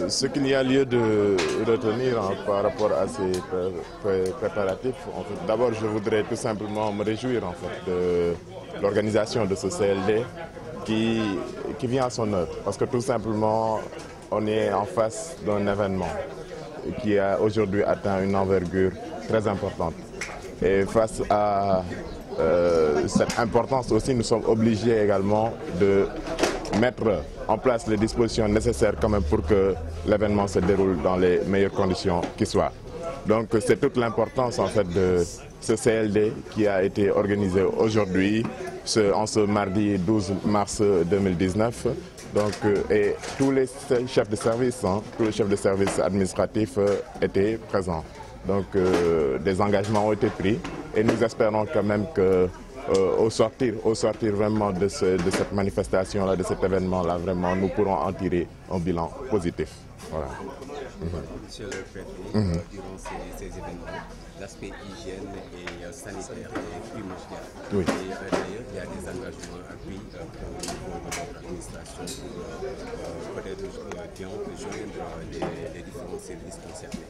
Ce qu'il y a lieu de retenir par rapport à ces préparatifs, en fait, d'abord je voudrais tout simplement me réjouir en fait, de l'organisation de ce CLD qui vient à son heure. Parce que tout simplement, on est en face d'un événement qui a aujourd'hui atteint une envergure très importante. Et face à cette importance aussi, nous sommes obligés également de mettre en place les dispositions nécessaires quand même pour que l'événement se déroule dans les meilleures conditions qui soient. Donc c'est toute l'importance en fait de ce CLD qui a été organisé aujourd'hui, en ce mardi 12 mars 2019. Donc, et tous les chefs de service, tous les chefs de service administratifs étaient présents. Donc des engagements ont été pris et nous espérons quand même que au sortir vraiment de cette manifestation-là, de cet événement-là, vraiment nous pourrons en tirer un bilan positif. Voilà. Monsieur le préfet, durant ces événements, l'aspect hygiène et sanitaire est primordial. Oui. Et d'ailleurs, il y a des engagements appris au niveau de votre administration pour peut-être bien rejoindre les différents services concernés.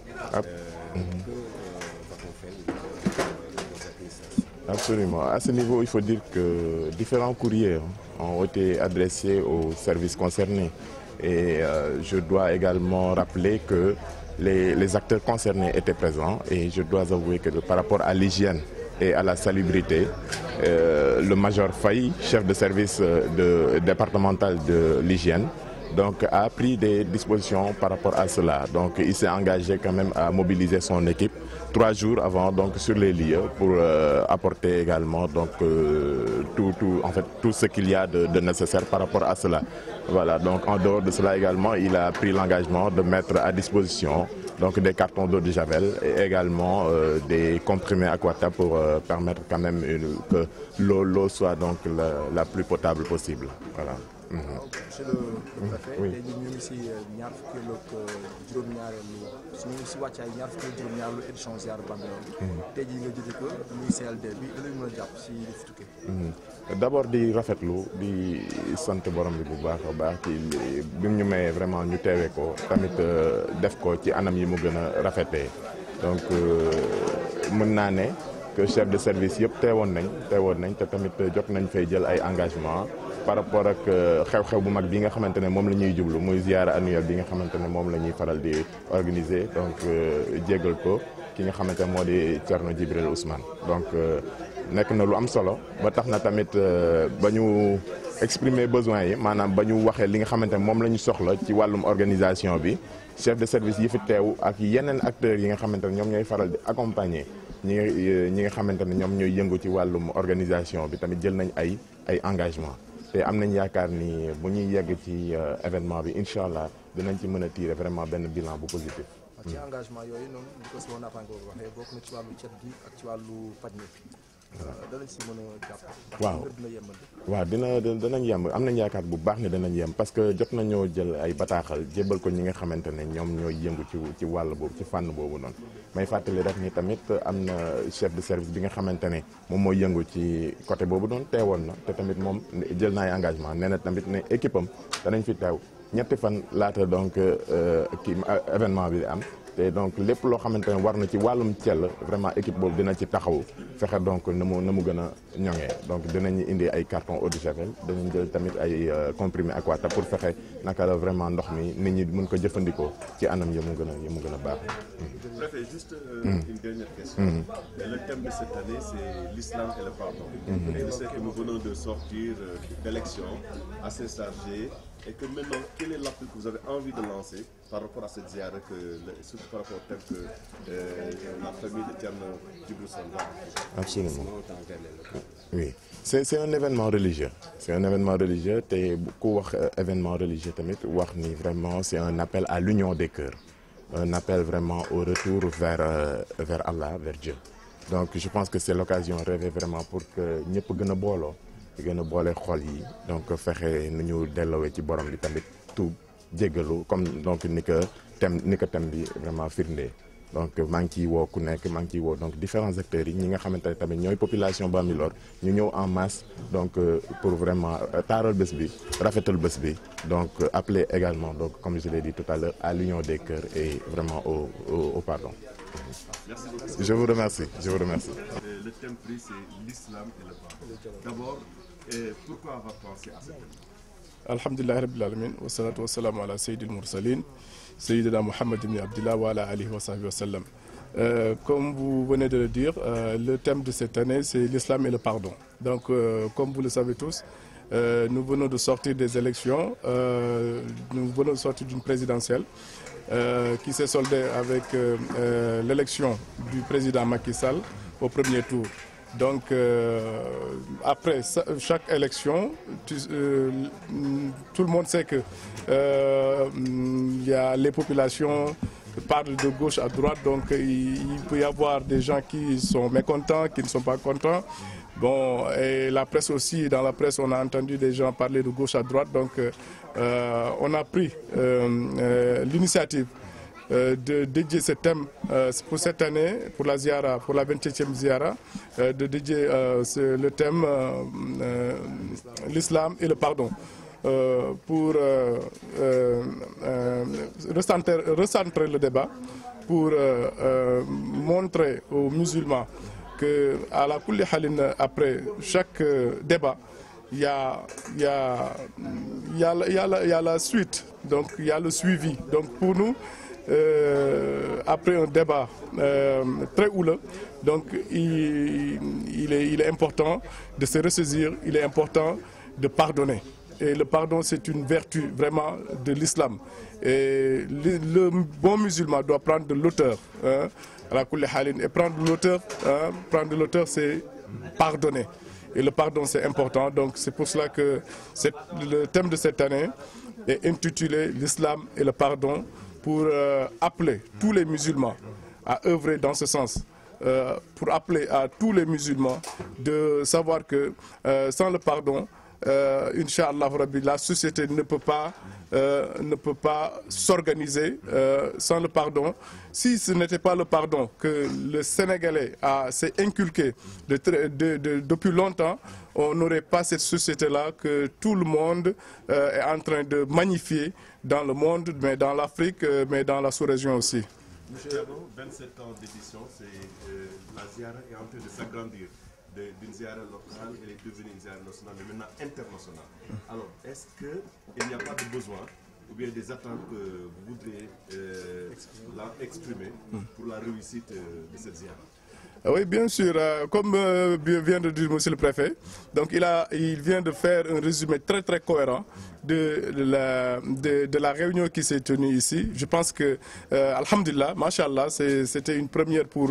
Que va-t-on faire au niveau de votre administration? Absolument. À ce niveau, il faut dire que différents courriers ont été adressés aux services concernés. Et je dois également rappeler que les acteurs concernés étaient présents et je dois avouer que par rapport à l'hygiène et à la salubrité, le major Faye, chef de service départemental de l'hygiène, donc a pris des dispositions par rapport à cela. Donc il s'est engagé quand même à mobiliser son équipe 3 jours avant donc sur les lieux pour apporter également donc tout ce qu'il y a de nécessaire par rapport à cela. Voilà, donc en dehors de cela également, il a pris l'engagement de mettre à disposition donc des cartons d'eau de javel et également des comprimés Aquatab pour permettre quand même que l'eau soit donc la plus potable possible. Voilà. Monsieur le préfet, oui. tey jii ñu ngi si ñaar fukkeelu ak juróom-ñaareelu ñu ngi si wàccaay ñaar fukkeelu juróom-ñaareelu édition ziar Bambilor bi. tey jii nga jiite ko muy CLD bi da lay mën a jàpp si li fi tukkee. D'abord di rafetlu di sant borom bi bu baax a baax ci bi ñu mayee vraiment ñu teewee ko tamit def ko ci anam yi mu gën a rafetee donc mën naa ne que chef de service yëpp teewoon nañ te tamit jot nañ fay jël ay engagement par rapport ak xew-xew bu mag bi nga xamante ne moom la ñuy jublu muy ziara annuelle bi nga xamante ne moom la ñuy faral di organiser donc jégal ko ki nga xamante ne moo di Thierno Djibril Ousmane donc nekk na lu am solo ba tax na tamit ba ñu exprimer besoin yi maanaam ba ñu waxee li nga xamante ne moom la ñu soxla ci wàllum organisation bi chef de service yi fi teew ak yeneen acteurs yi nga xamante ne ñoom ñooy faral di accompagner ñi nga xamante ne ñoom ñooy yëngu ci wàllum organisation bi tamit jël nañ ay engagement te am nañ yaakaar ni bu ñuy yegg ci événement bi incha allah dinañ ci mën a tirer vraiment benn bilan bu positif. ci engagement yooyu noonu di ko si woon naataango waxee bokk na ci wàllu cet gi ak ci wàllu paj mi. danañ si mën a jàpp. waaw dina yembal. waaw danañ yemb am nañ yaakaar bu baax ne danañ yem parce que jot nañoo jël ay bataaxal jébbal ko ñi nga xamante ne ñoom ñooy yëngu ci wàll boobu ci fànn boobu noonu. may fàttali rek ni tamit am na chef de service bi nga xamante ne moom mooy yëngu ci côté boobu noonu teewoon na te tamit moom jël na ay engagement nee na tamit ne équipe am danañ fi teew ñetti fan laata donc kii événement bi am. te donc lépp loo xamante ne war na ci wàllum cell vraiment équipe boobu dina ci taxaw fexe donc na mu gën a ñoŋee donc dinañu indi ay carton eau de javel danañ jël tamit ay comprimé Aquatab pour fexe naka la vraiment ndox mi nit ñi mën ko jëfandikoo ci anam yi mu gën a baax. Préfet, juste une dernière question. Le thème de cette année, c'est l'islam et le pardon. Et je sais que nous venons de sortir d'élections assez chargées. Et que maintenant, quel est l'appel que vous avez envie de lancer par rapport à cette ziara, surtout par rapport au thème que la famille de Thierno Djibril va? Absolument. Oui, c'est un événement religieux. C'est un événement religieux. Et beaucoup événement religieux tamit wax ni vraiment c'est un appel à l'union des cœurs. Un appel vraiment au retour vers Allah, vers Dieu. Donc je pense que c'est l'occasion rêvée vraiment pour que ñëpp gën a booloo gën a boole xol yi donc fexe nu ñu delloowee ci borom bi tamit tuub jéggalu comme donc ni ko thème bi vraiment firndee. Donc maa ngi ciy woo ku nekk maa ngi ciy woo donc différents acteurs yi ñi nga xamante ne tamit ñooy population Bambilor ñu ñëw en masse donc pour vraiment taaral bés bi rafetal bés bi donc appeler également donc comme je l'ai dit tout à l'heure à l'union des cœurs et vraiment au pardon. Merci beaucoup. Je vous remercie. Le thème pris c'est l'islam et le pardon. D'abord, pourquoi avoir pensé à ce thème? Alhamdulillah Rabbil Alamin wa salatu wa salamu ala Sayyidil Mursalin Sayyidina Muhammad ibn Abdillah wa ala alihi wa sahbihi wa sallam. Comme vous venez de le dire, le thème de cette année c'est l'islam et le pardon. Donc comme vous le savez tous, nous venons de sortir des élections, nous venons de sortir d'une présidentielle qui s'est soldée avec l'élection du président Macky Sall au premier tour. Donc après chaque élection, tout le monde sait que y a les populations parlent de gauche à droite, donc il peut y avoir des gens qui sont mécontents, qui ne sont pas contents. Bon, et la presse aussi, dans la presse on a entendu des gens parler de gauche à droite, donc on a pris l'initiative de dédier ce thème pour cette année, pour la Ziara, pour la 27e Ziara, de dédier le thème l'islam et le pardon. Pour recentrer le débat, pour montrer aux musulmans que à la kulli halin, après chaque débat, il y a la suite, donc il y a le suivi. Donc pour nous, après un débat très houleux, donc il est important de se ressaisir, il est important de pardonner. Et le pardon, c'est une vertu vraiment de l'islam. Et le bon musulman doit prendre de l'auteur, à la kulli halin, et prendre de l'auteur, c'est pardonner. Et le pardon, c'est important. Donc c'est pour cela que le thème de cette année est intitulé l'islam et le pardon, pour appeler tous les musulmans à œuvrer dans ce sens, pour appeler à tous les musulmans de savoir que sans le pardon, Inch'Allah Rabbi, la société ne peut pas s'organiser sans le pardon. Si ce n'était pas le pardon que le Sénégalais s'est inculqué depuis longtemps, on n'aurait pas cette société-là que tout le monde est en train de magnifier dans le monde, mais dans l'Afrique, mais dans la sous-région aussi. Monsieur, 27 ans d'édition, la Ziara est en train de s'agrandir. D'une Ziara locale, elle est devenue une Ziara nationale, mais maintenant internationale. Alors, est-ce qu'il n'y a pas de besoin ou bien des attentes que vous voudriez exprimer pour la réussite de cette Ziara? Oui, bien sûr, comme vient de dire monsieur le préfet, donc il vient de faire un résumé très très cohérent de la réunion qui s'est tenue ici. Je pense que, alhamdulillah, mashallah, c'était une première pour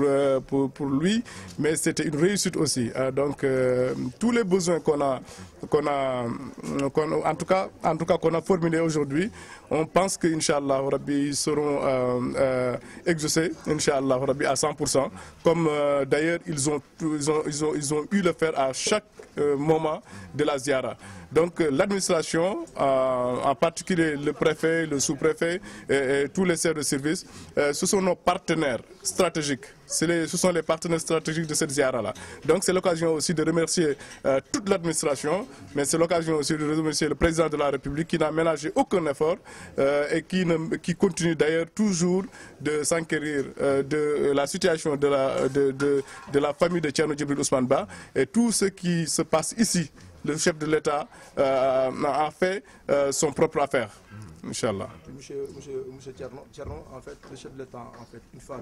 lui, mais c'était une réussite aussi. Donc tous les besoins qu'on a formulés aujourd'hui, on pense que Inch'Allah Rabbi seront exaucés, Inch'Allah Rabbi à 100%, comme d'ailleurs ils ont eu le faire à chaque moment de la Ziara. Donc l'administration, en particulier le préfet, le sous-préfet et tous les chefs de service, ce sont nos partenaires stratégiques. Ce sont les partenaires stratégiques de cette Ziara-là. Donc c'est l'occasion aussi de remercier toute l'administration, mais c'est l'occasion aussi de remercier le président de la République qui n'a ménagé aucun effort et qui continue d'ailleurs toujours de s'enquérir de la situation de la famille de Thierno Djibril Ousmane Ba, et tout ce qui se passe ici. Le chef de l'État a fait son propre affaire, Inch'Allah. Monsieur Thierno, en fait, le chef de l'État, en fait, une fois